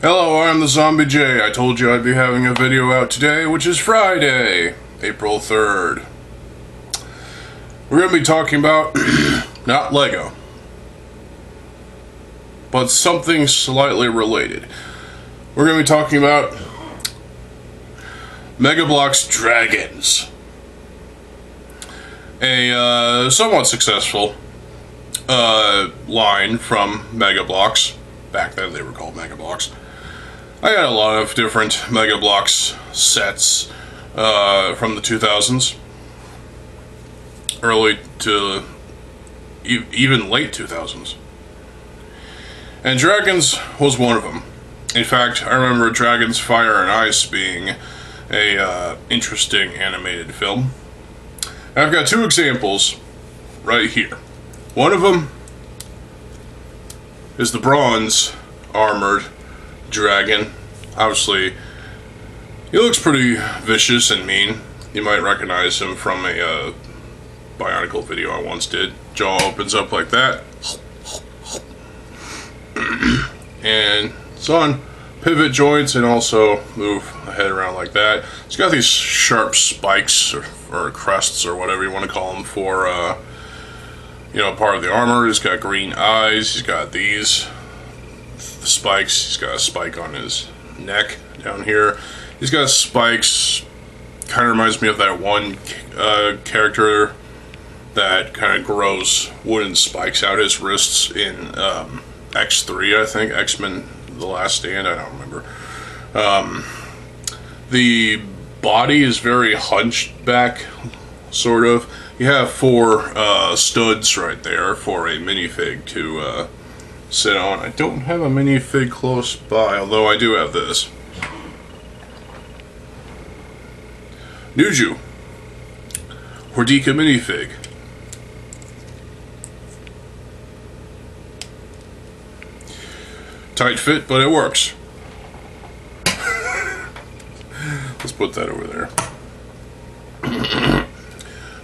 Hello, I'm TheZOMBIEJ. I told you I'd be having a video out today, which is Friday, April 3rd. We're going to be talking about, not Lego, but something slightly related. We're going to be talking about Bloks Dragons. A somewhat successful line from Bloks. Back then they were called Bloks. I got a lot of different Bloks sets from the 2000s, early to even late 2000s. And Dragons was one of them. In fact, I remember Dragons Fire and Ice being a interesting animated film. And I've got two examples right here. One of them is the bronze armored dragon. Obviously, he looks pretty vicious and mean. You might recognize him from a Bionicle video I once did. Jaw opens up like that. And it's on pivot joints and also move the head around like that. He's got these sharp spikes or crests or whatever you want to call them for part of the armor. He's got green eyes. He's got these spikes. He's got a spike on his neck down here. He's got spikes. Kind of reminds me of that one character that kind of grows wooden spikes out his wrists in X3, I think. X-Men The Last Stand, I don't remember. The body is very hunched back, sort of. You have four studs right there for a minifig to sit on. I don't have a minifig close by, although I do have this. Nuju. Hordika minifig. Tight fit, but it works. Let's put that over there.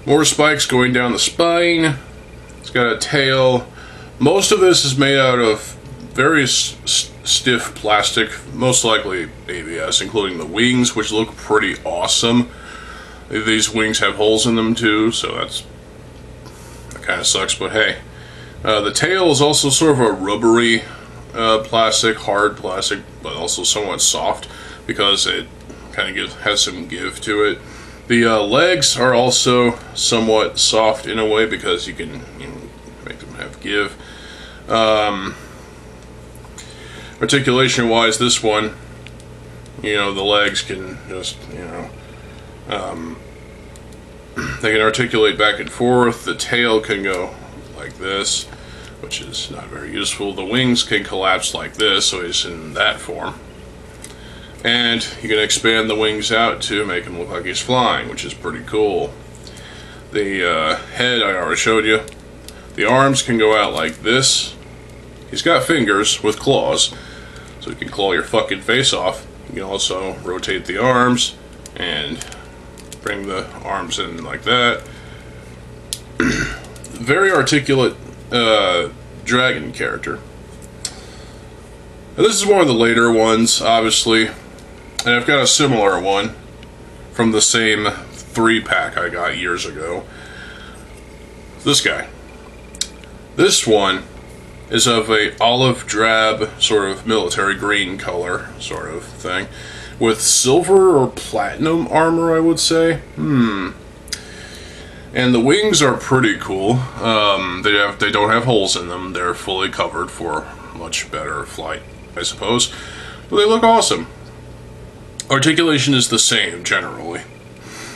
More spikes going down the spine. It's got a tail. Most of this is made out of very stiff plastic, most likely ABS, including the wings, which look pretty awesome. These wings have holes in them too, so that kind of sucks, but hey. The tail is also sort of a rubbery plastic, hard plastic, but also somewhat soft because it kind of has some give to it. The legs are also somewhat soft in a way because you can make them have give. Articulation wise, this one, the legs can just, they can articulate back and forth. The tail can go like this, which is not very useful. The wings can collapse like this, so it's in that form. And you can expand the wings out to make him look like he's flying, which is pretty cool. The head I already showed you. The arms can go out like this. He's got fingers with claws, so you can claw your fucking face off. You can also rotate the arms and bring the arms in like that. Very articulate dragon character. Now, this is one of the later ones, obviously. And I've got a similar one from the same 3-pack I got years ago. This guy. This one is of a olive drab, sort of military green color, sort of thing, with silver or platinum armor, I would say. And the wings are pretty cool. They don't have holes in them. They're fully covered for much better flight, I suppose. But they look awesome. Articulation is the same, generally.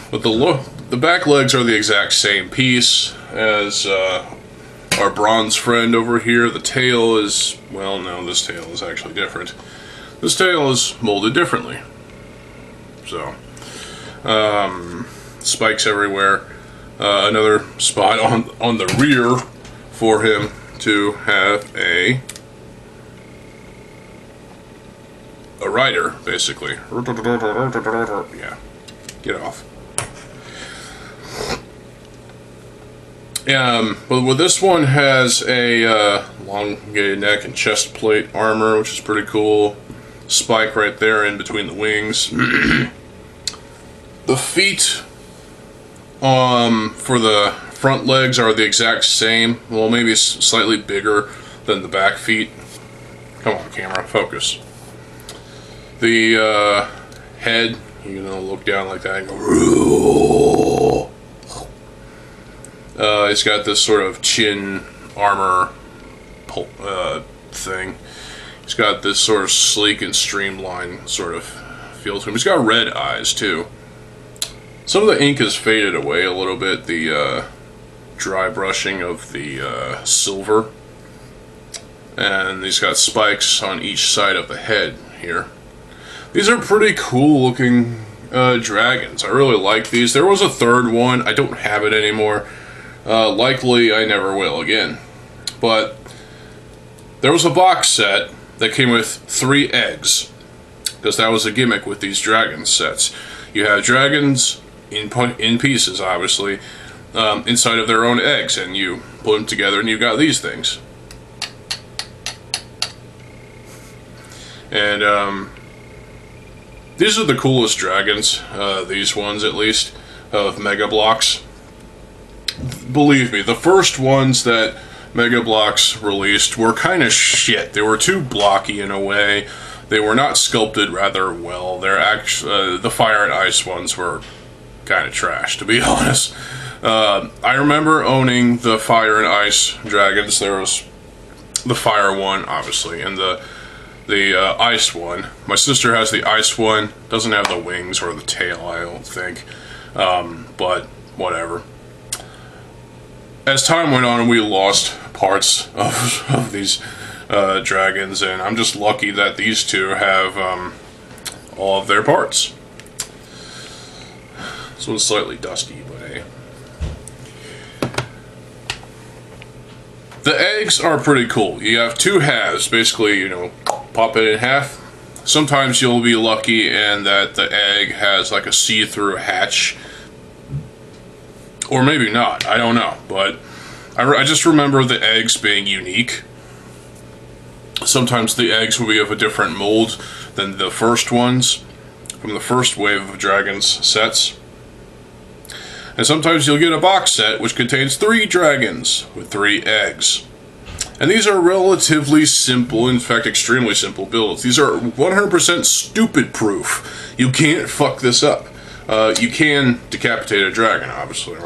But the back legs are the exact same piece as our bronze friend over here. The tail is, well, no, this tail is actually different. This tail is molded differently. So, spikes everywhere. Another spot on the rear for him to have a rider, basically. Yeah, get off. But this one has a elongated neck and chest plate armor, which is pretty cool. spike right there in between the wings. The feet for the front legs are the exact same. Well, maybe slightly bigger than the back feet. Come on, camera, focus. The head, you're gonna look down like that and go. It's got this sort of chin armor thing. He's got this sort of sleek and streamlined sort of feel to him. He's got red eyes too. Some of the ink has faded away a little bit. The dry brushing of the silver. And he's got spikes on each side of the head here. These are pretty cool looking dragons. I really like these. There was a third one. I don't have it anymore. Likely I never will again. But there was a box set that came with 3 eggs. Because that was a gimmick with these dragon sets. You have dragons in pieces, obviously, inside of their own eggs. And you put them together and you've got these things. And these are the coolest dragons, these ones at least, of Mega Bloks. Believe me, the first ones that Mega Bloks released were kind of shit. They were too blocky in a way. They were not sculpted rather well. They're actually the fire and ice ones were kind of trash, to be honest. I remember owning the fire and ice dragons. There was the fire one, obviously, and the ice one. My sister has the ice one. Doesn't have the wings or the tail, I don't think. But whatever. As time went on, we lost parts of these dragons, and I'm just lucky that these two have all of their parts. This one's slightly dusty, but hey. The eggs are pretty cool. You have 2 halves, basically, you know, pop it in half. Sometimes you'll be lucky and that the egg has like a see-through hatch. Or maybe not, I don't know. But I just remember the eggs being unique. Sometimes the eggs will be of a different mold than the first ones from the first wave of dragons sets. And sometimes you'll get a box set which contains 3 dragons with 3 eggs. And these are relatively simple, in fact extremely simple builds. These are 100% stupid proof. You can't fuck this up. You can decapitate a dragon, obviously.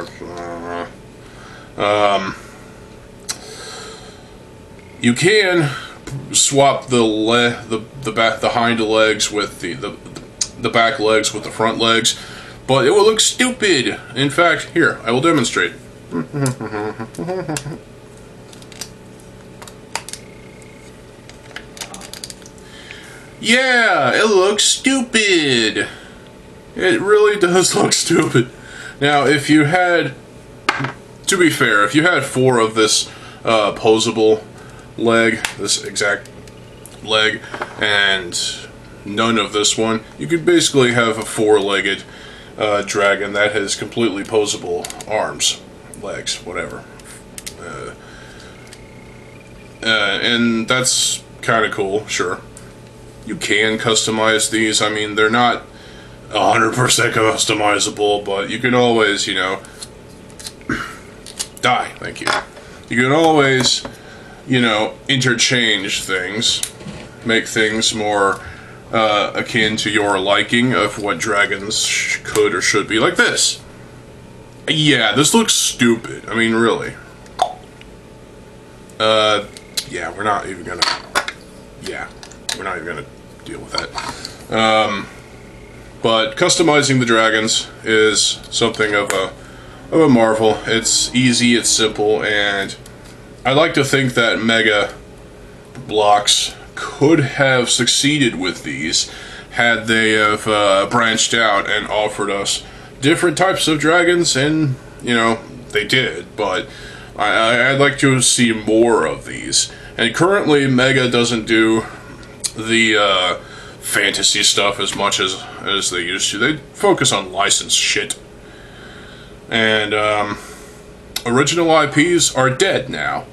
You can swap the hind legs with the back legs with the front legs, but it will look stupid. In fact, here, I will demonstrate. Yeah, it looks stupid. It really does look stupid. Now, if you had, to be fair, if you had 4 of this posable leg, this exact leg, and none of this one, you could basically have a 4-legged dragon that has completely posable arms, legs, whatever. And that's kind of cool, sure. You can customize these. I mean, they're not 100% customizable, but you can always, you know, die, thank you. You can always, you know, interchange things, make things more akin to your liking of what dragons could or should be, like this. Yeah, this looks stupid. I mean, really. Yeah, we're not even gonna deal with that. But customizing the dragons is something of a marvel. It's easy, it's simple, and I like to think that Mega Bloks could have succeeded with these had they have branched out and offered us different types of dragons, and, you know, they did, but I'd like to see more of these. And currently, Mega doesn't do the fantasy stuff as much as they used to. They focus on licensed shit. And original IPs are dead now.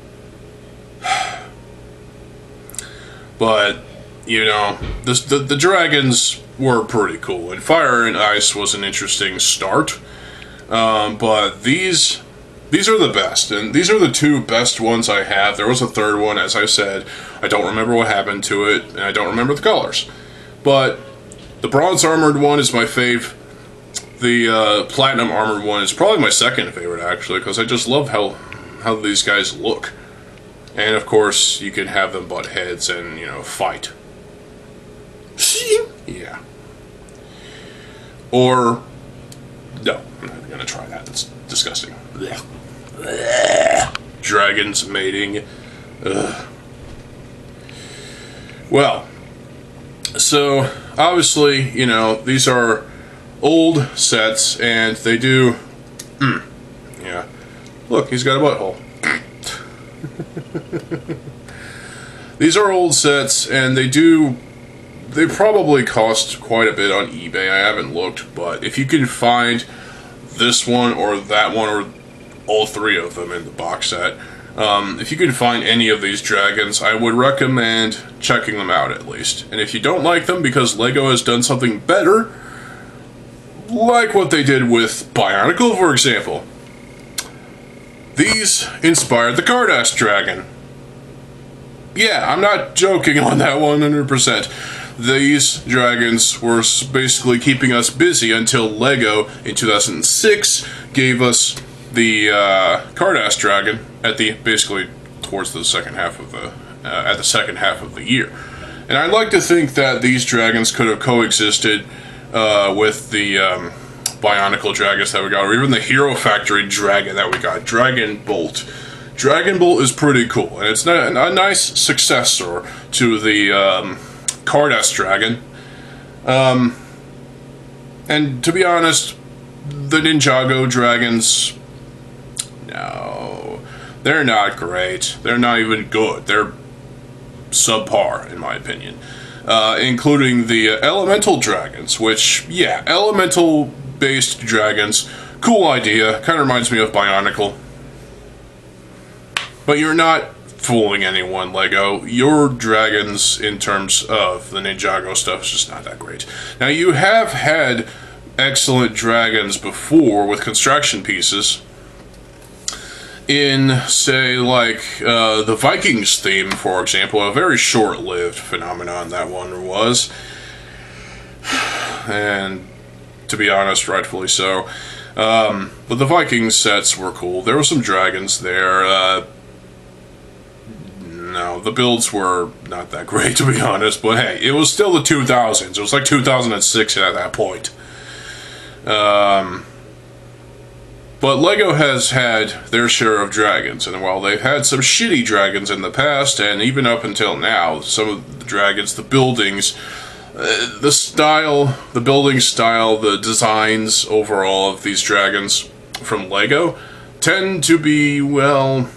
But you know, the dragons were pretty cool, and Fire and Ice was an interesting start. But these are the best, and these are the two best ones I have. There was a third one, as I said. I don't remember what happened to it, and I don't remember the colors. But the bronze armored one is my fave. The platinum armored one is probably my second favorite, actually, because I just love how these guys look. And of course, you can have them butt heads and, you know, fight. Yeah. Or, no, I'm not gonna try that. That's disgusting. Dragons mating. Ugh. Well, so obviously, you know, these are old sets, and they do. Yeah. Look, he's got a butthole. These are old sets, and they probably cost quite a bit on eBay. I haven't looked, but if you can find this one or that one or all three of them in the box set, if you can find any of these dragons, I would recommend checking them out at least. And if you don't like them because LEGO has done something better, like what they did with Bionicle, for example, these inspired the Cardass Dragon. Yeah, I'm not joking on that 100%. These dragons were basically keeping us busy until LEGO in 2006 gave us the Cardass Dragon at basically towards the second half of the year. And I'd like to think that these dragons could have coexisted with the Bionicle dragons that we got, or even the Hero Factory dragon that we got, Dragon Bolt. Dragon Bolt is pretty cool, and it's a nice successor to the Cardass Dragon. And to be honest, the Ninjago dragons, no, they're not great. They're not even good. They're subpar, in my opinion. Including the elemental dragons, which, yeah, elemental-based dragons, cool idea, kind of reminds me of Bionicle. But you're not fooling anyone, LEGO. Your dragons, in terms of the Ninjago stuff, is just not that great. Now, you have had excellent dragons before with construction pieces. In, say, like, the Vikings theme, for example, a very short-lived phenomenon that one was. And, to be honest, rightfully so. But the Vikings sets were cool. There were some dragons there. No, the builds were not that great, to be honest. But hey, it was still the 2000s. It was like 2006 at that point. But LEGO has had their share of dragons, and while they've had some shitty dragons in the past, and even up until now, some of the dragons, the buildings, the style, the building style, the designs overall of these dragons from LEGO tend to be, well,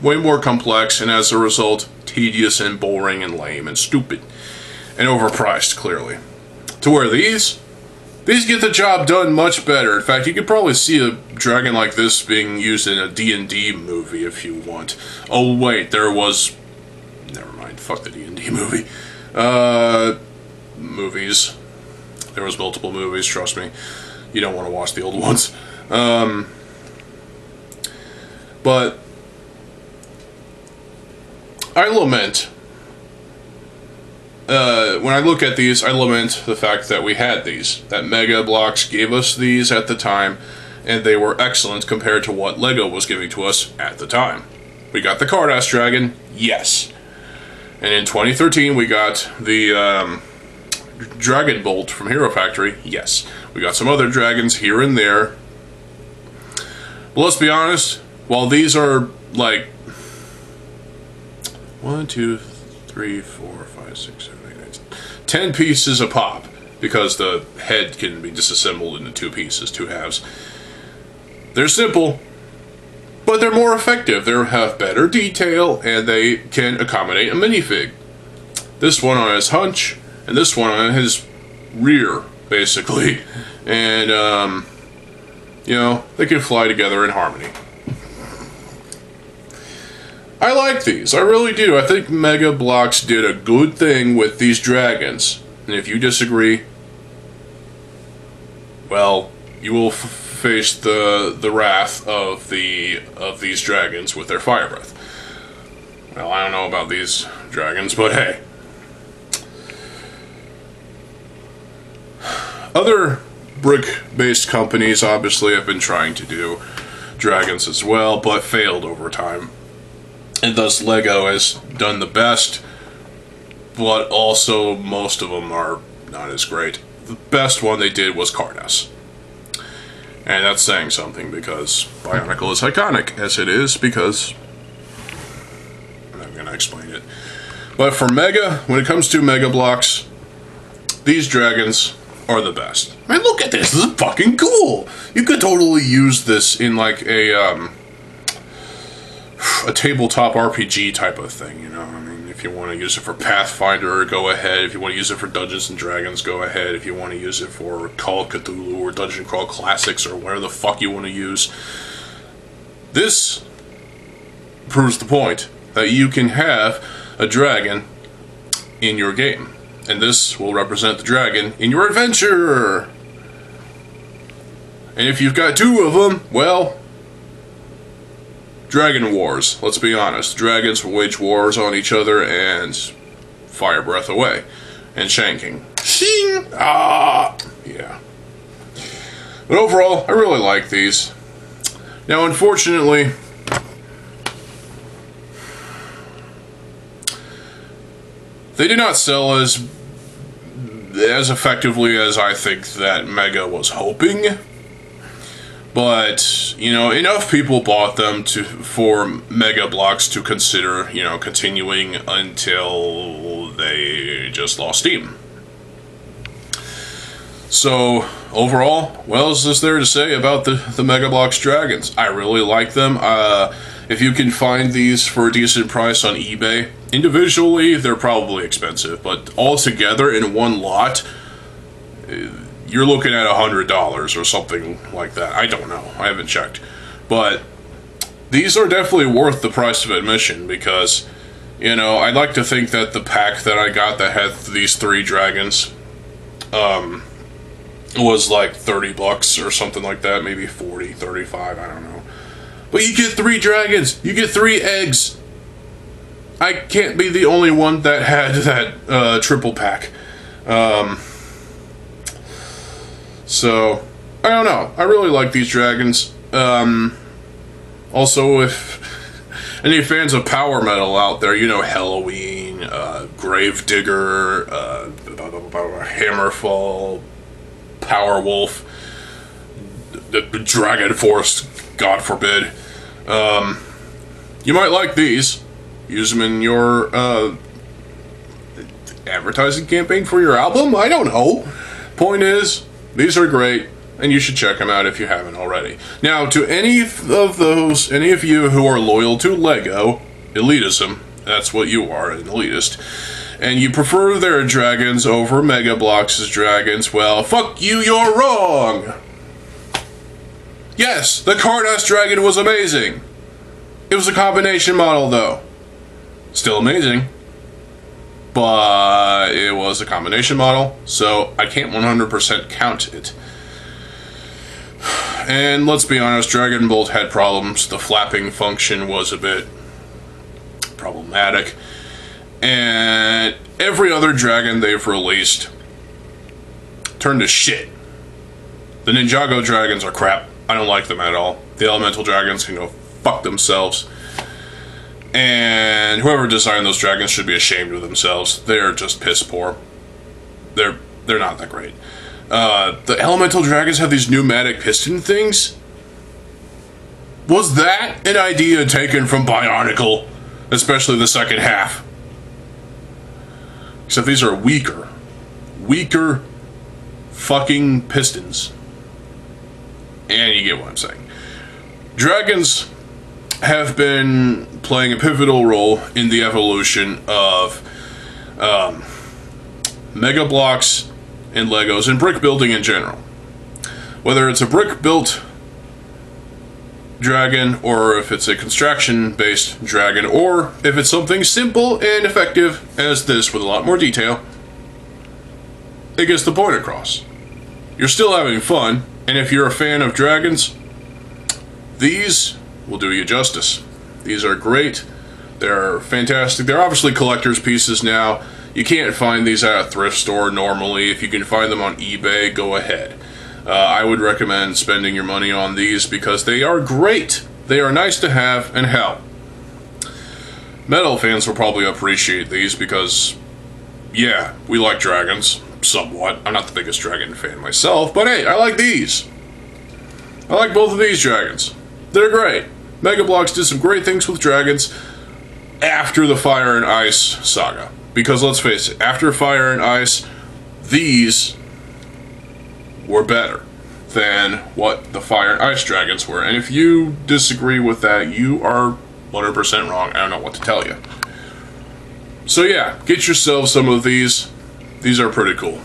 way more complex, and as a result, tedious and boring and lame and stupid. And overpriced, clearly. To where these get the job done much better. In fact, you could probably see a dragon like this being used in a D&D movie if you want. Oh wait, there was... Never mind, fuck the D&D movie. Movies. There was multiple movies, trust me. You don't want to watch the old ones. But... I lament... when I look at these, I lament the fact that we had these. That Mega Bloks gave us these at the time, and they were excellent compared to what LEGO was giving to us at the time. We got the Cardass Dragon, yes. And in 2013, we got the Dragon Bolt from Hero Factory, yes. We got some other dragons here and there. But let's be honest, while these are like 1, 2, 3, 4, 5, 6, 7, 8, 9, 10 pieces a pop, because the head can be disassembled into 2 pieces, 2 halves. They're simple, but they're more effective. They have better detail, and they can accommodate a minifig. This one on his hunch, and this one on his rear, basically. And, you know, they can fly together in harmony. I like these. I really do. I think Mega Bloks did a good thing with these dragons. And if you disagree, well, you will face the wrath of these dragons with their fire breath. Well, I don't know about these dragons, but hey. Other brick-based companies obviously have been trying to do dragons as well, but failed over time. And thus Lego has done the best, but also most of them are not as great. The best one they did was Cardass. And that's saying something, because Bionicle is iconic, as it is, because I'm not going to explain it. But for Mega, when it comes to Mega Bloks, these dragons are the best. Man, look at this. This is fucking cool. You could totally use this in like a tabletop RPG type of thing, you know? I mean, if you want to use it for Pathfinder, go ahead. If you want to use it for Dungeons and Dragons, go ahead. If you want to use it for Call of Cthulhu or Dungeon Crawl Classics or whatever the fuck you want to use, this proves the point that you can have a dragon in your game. And this will represent the dragon in your adventure. And if you've got two of them, well, Dragon Wars. Let's be honest. Dragons wage wars on each other and fire breath away. And shanking. Shing! Ah! Yeah. But overall, I really like these. Now, unfortunately, they did not sell as effectively as I think that Mega was hoping. But, you know, enough people bought them for Mega Bloks to consider, you know, continuing until they just lost steam. So, overall, what else is there to say about the Mega Bloks dragons? I really like them. If you can find these for a decent price on eBay, individually, they're probably expensive, but all together in one lot, you're looking at $100 or something like that. I don't know. I haven't checked. But these are definitely worth the price of admission because, you know, I'd like to think that the pack that I got that had these 3 dragons was like $30 or something like that. Maybe 40, 35, I don't know. But you get 3 dragons. You get 3 eggs. I can't be the only one that had that triple pack. So, I don't know. I really like these dragons. Also, if any fans of power metal out there, you know, Halloween, Gravedigger, Hammerfall, Powerwolf, the Dragon Force, God forbid. You might like these. Use them in your advertising campaign for your album? I don't know. Point is, these are great, and you should check them out if you haven't already. Now, to any of you who are loyal to Lego, elitism, that's what you are, an elitist, and you prefer their dragons over Mega Bloks' dragons, well, fuck you, you're wrong! Yes, the Cardass dragon was amazing! It was a combination model, though. Still amazing. But it was a combination model, so I can't 100% count it. And let's be honest, Dragon Bolt had problems. The flapping function was a bit problematic. And every other dragon they've released turned to shit. The Ninjago dragons are crap. I don't like them at all. The elemental dragons can go fuck themselves. And whoever designed those dragons should be ashamed of themselves. They're just piss poor. They're not that great. The elemental dragons have these pneumatic piston things. Was that an idea taken from Bionicle? Especially the second half. Except these are weaker. Weaker fucking pistons. And you get what I'm saying. Dragons have been playing a pivotal role in the evolution of Mega Bloks and Legos and brick building in general. Whether it's a brick built dragon, or if it's a construction-based dragon, or if it's something simple and effective as this with a lot more detail, it gets the point across. You're still having fun, and if you're a fan of dragons, these will do you justice. These are great. They're fantastic. They're obviously collector's pieces now. You can't find these at a thrift store normally. If you can find them on eBay, go ahead. I would recommend spending your money on these because they are great. They are nice to have, and hell, metal fans will probably appreciate these because, yeah, we like dragons, somewhat. I'm not the biggest dragon fan myself, but hey, I like these. I like both of these dragons. They're great. Mega Bloks did some great things with dragons after the Fire and Ice saga. Because let's face it, after Fire and Ice, these were better than what the Fire and Ice dragons were. And if you disagree with that, you are 100% wrong. I don't know what to tell you. So yeah, get yourself some of these. These are pretty cool.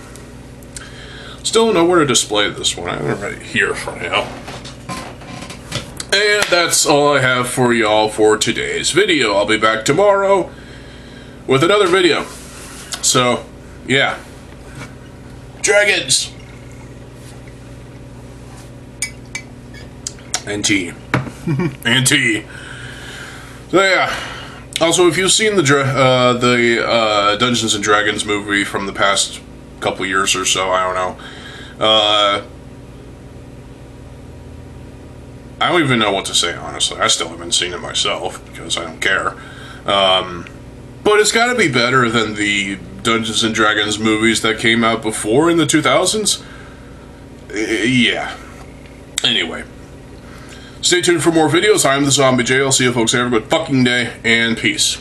Still don't know where to display this one. I have it right here for now. And that's all I have for y'all for today's video. I'll be back tomorrow with another video. So, yeah. Dragons! And tea. And tea. So yeah. Also, if you've seen the Dungeons and Dragons movie from the past couple years or so, I don't know. I don't even know what to say, honestly. I still haven't seen it myself, because I don't care. But it's gotta be better than the Dungeons and Dragons movies that came out before in the 2000s. Yeah. Anyway. Stay tuned for more videos. I'm TheZOMBIEJ. I'll see you folks. Have a good fucking day, and peace.